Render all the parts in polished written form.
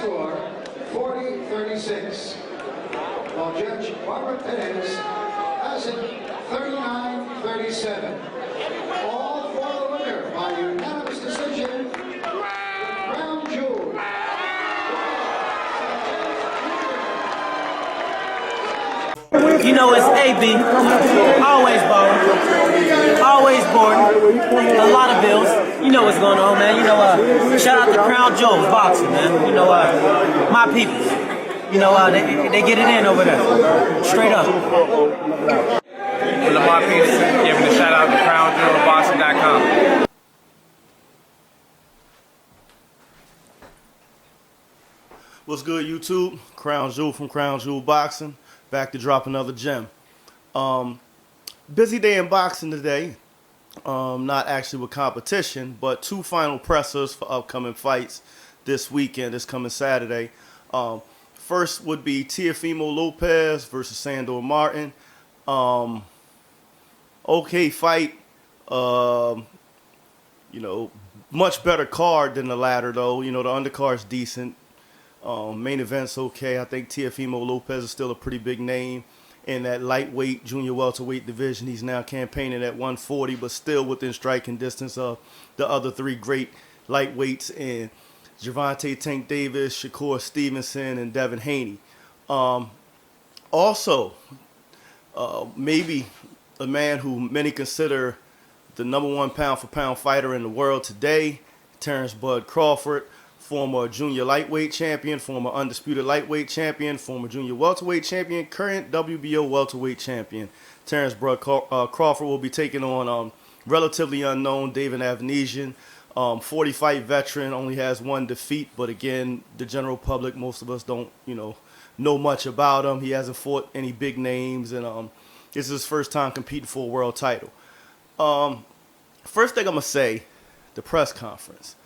score 40-36. While Judge Barbara Perez has it 39-37. All for the winner by unanimous decision, the crown jewel. You know it's AB, always balling, always boarding, a lot of bills. You know what's going on, man. You know, shout out to Crown Jewels Boxing, man. You know, my people. You know, they get it in over there, straight up. Lamar Peterson giving a shout out to CrownJewelBoxing.com. What's good, YouTube? Crown Jewel from Crown Jewel Boxing. Back to drop another gem. Busy day in boxing today. Not actually with competition, but two final pressers for upcoming fights this weekend, this coming Saturday. First would be Teofimo Lopez versus Sandor Martin. Okay fight. You know, much better card than the latter, though. You know, the undercard's decent. Main event's okay. I think Teofimo Lopez is still a pretty big name in that lightweight, junior welterweight division. He's now campaigning at 140, but still within striking distance of the other three great lightweights in Gervonta Davis, Shakur Stevenson, and Devin Haney. Also, maybe a man who many consider the #1 pound-for-pound fighter in the world today, Terrence Bud Crawford, former junior lightweight champion, former undisputed lightweight champion, former junior welterweight champion, current WBO welterweight champion. Terrence Bud Crawford will be taking on relatively unknown David Avenysian, 40-fight veteran, only has one defeat, but again, the general public, most of us don't, know much about him. He hasn't fought any big names, and this is his first time competing for a world title. First thing I'm going to say, the press conference.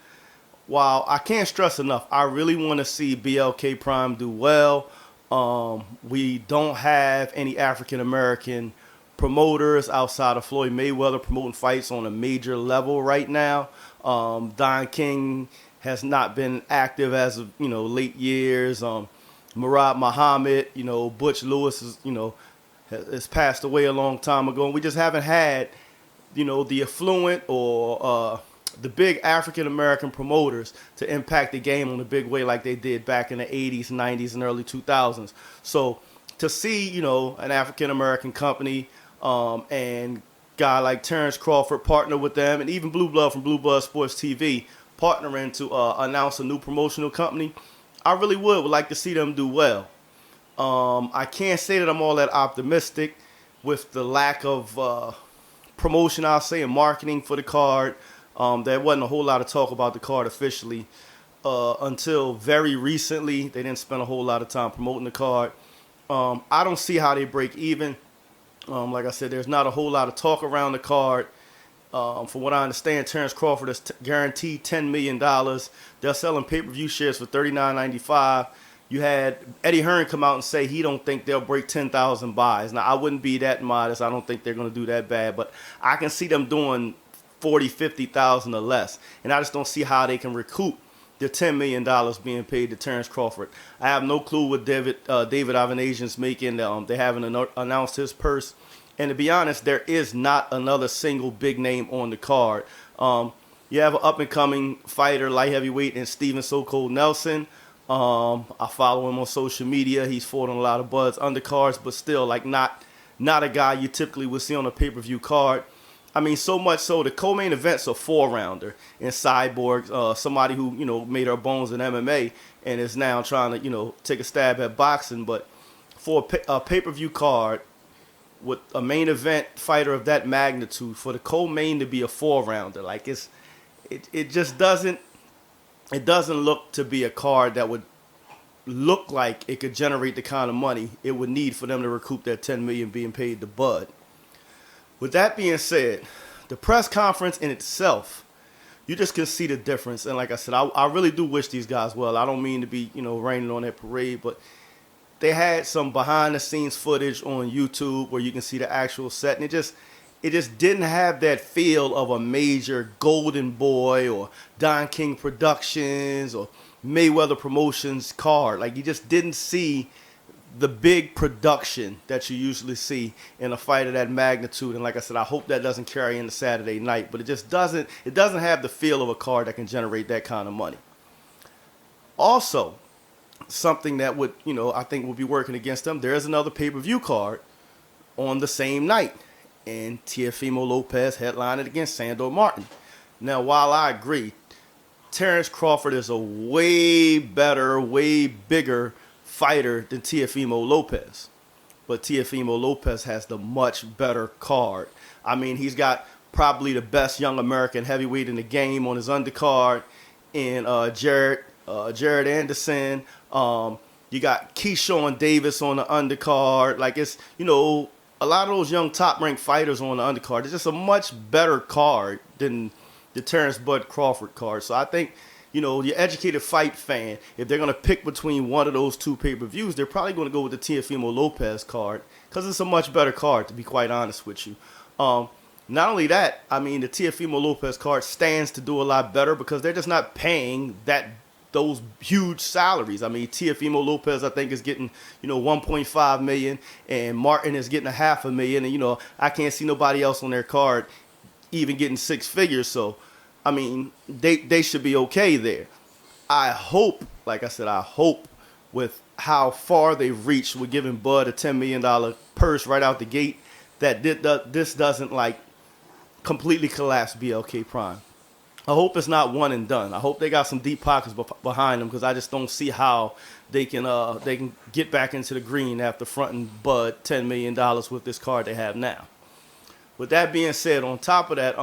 While I can't stress enough, I really want to see BLK Prime do well. We don't have any African-American promoters outside of Floyd Mayweather promoting fights on a major level right now. Don King has not been active as of, late years. Murad Muhammad, Butch Lewis has passed away a long time ago. And we just haven't had, the affluent or the big African-American promoters to impact the game on a big way like they did back in the 80s, 90s, and early 2000s. So to see, an African-American company and guy like Terrence Crawford partner with them, and even Blue Blood from Blue Blood Sports TV partnering to announce a new promotional company, I really would like to see them do well. I can't say that I'm all that optimistic with the lack of promotion, I'll say, and marketing for the card. There wasn't a whole lot of talk about the card officially until very recently. They didn't spend a whole lot of time promoting the card. I don't see how they break even. Like I said, there's not a whole lot of talk around the card. From what I understand, Terrence Crawford is guaranteed $10 million. They're selling pay-per-view shares for $39.95. You had Eddie Hearn come out and say he don't think they'll break 10,000 buys. Now, I wouldn't be that modest. I don't think they're going to do that bad. But I can see them doing 40, 50,000 or less. And I just don't see how they can recoup the $10 million being paid to Terrence Crawford. I have no clue what David Avenysian's making. They haven't announced his purse. And to be honest, there is not another single big name on the card. You have an up-and-coming fighter, light heavyweight, in Steven So-Called Nelson. I follow him on social media. He's fought on a lot of Bud's undercards, but still, not a guy you typically would see on a pay-per-view card. I mean, so much so the co-main event's a 4-rounder in Cyborg, somebody who, made her bones in MMA and is now trying to, take a stab at boxing. But for a pay-per-view card with a main event fighter of that magnitude, for the co-main to be a 4-rounder, it just doesn't look to be a card that would look like it could generate the kind of money it would need for them to recoup that $10 million being paid to Bud. With that being said, the press conference in itself, you just can see the difference. And like I said, I really do wish these guys well. I don't mean to be, raining on that parade, but they had some behind-the-scenes footage on YouTube where you can see the actual set, and it just didn't have that feel of a major Golden Boy or Don King Productions or Mayweather Promotions card. Like, you just didn't see the big production that you usually see in a fight of that magnitude. And like I said, I hope that doesn't carry into Saturday night, but it doesn't have the feel of a card that can generate that kind of money. Also, something that would, I think would be working against them, there is another pay-per-view card on the same night, and Teofimo Lopez headlined it against Sandor Martin. Now, while I agree, Terrence Crawford is a way better, way bigger fighter than Teofimo Lopez. But Teofimo Lopez has the much better card. I mean, he's got probably the best young American heavyweight in the game on his undercard in Jared Anderson. You got Keyshawn Davis on the undercard. Like, it's, a lot of those young top-ranked fighters on the undercard. It's just a much better card than the Terrence Bud Crawford card. So I think, your educated fight fan, if they're going to pick between one of those two pay-per-views, they're probably going to go with the Teofimo Lopez card because it's a much better card, to be quite honest with you. Not only that, I mean, the Teofimo Lopez card stands to do a lot better because they're just not paying those huge salaries. I mean, Teofimo Lopez, I think, is getting, $1.5 million, and Martin is getting $500,000, and, I can't see nobody else on their card even getting six figures. So, I mean, they should be okay there. I hope, like I said, with how far they've reached with giving Bud a $10 million purse right out the gate, that this doesn't, completely collapse BLK Prime. I hope it's not one and done. I hope they got some deep pockets behind them because I just don't see how they can get back into the green after fronting Bud $10 million with this card they have now. With that being said, on top of that,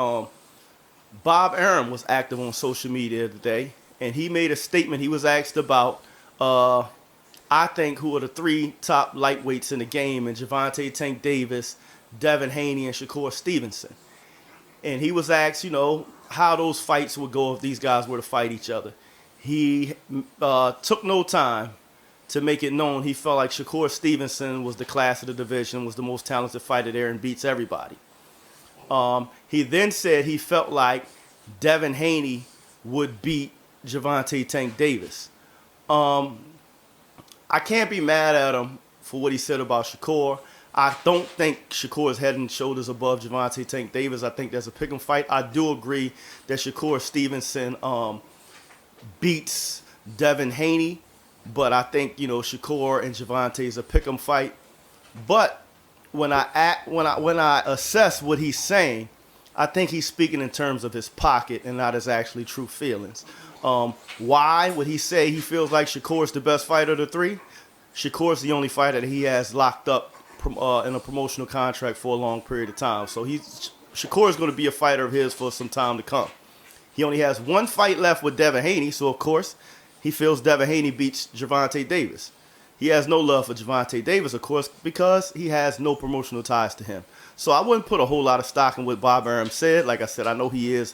Bob Arum was active on social media today, and he made a statement. He was asked about, I think, who are the three top lightweights in the game, and Gervonta Tank Davis, Devin Haney, and Shakur Stevenson. And he was asked, how those fights would go if these guys were to fight each other. He took no time to make it known he felt like Shakur Stevenson was the class of the division, was the most talented fighter there, and beats everybody. He then said he felt like Devin Haney would beat Gervonta Tank Davis. I can't be mad at him for what he said about Shakur. I don't think Shakur is head and shoulders above Gervonta Tank Davis. I think there's a pick'em fight. I do agree that Shakur Stevenson beats Devin Haney, but I think Shakur and Gervonta is a pick'em fight. But when I assess what he's saying, I think he's speaking in terms of his pocket and not his actually true feelings. Why would he say he feels like Shakur's the best fighter of the three? Shakur's the only fighter that he has locked up in a promotional contract for a long period of time. So Shakur is going to be a fighter of his for some time to come. He only has one fight left with Devin Haney, so of course he feels Devin Haney beats Gervonta Davis. He has no love for Gervonta Davis, of course, because he has no promotional ties to him. So I wouldn't put a whole lot of stock in what Bob Arum said. Like I said, I know he is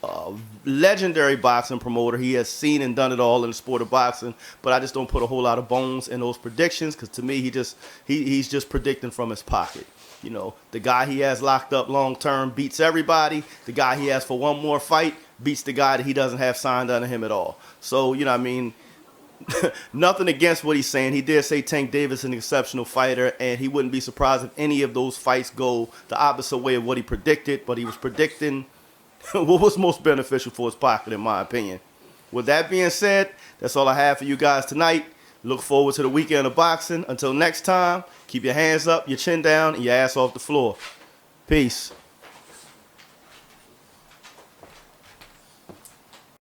a legendary boxing promoter. He has seen and done it all in the sport of boxing, but I just don't put a whole lot of bones in those predictions because to me, he's just predicting from his pocket. The guy he has locked up long term beats everybody. The guy he has for one more fight beats the guy that he doesn't have signed under him at all. So, nothing against what he's saying. He did say Tank Davis is an exceptional fighter, and he wouldn't be surprised if any of those fights go the opposite way of what he predicted, but he was predicting what was most beneficial for his pocket, in my opinion. With that being said, that's all I have for you guys tonight. Look forward to the weekend of boxing. Until next time, keep your hands up, your chin down, and your ass off the floor. Peace.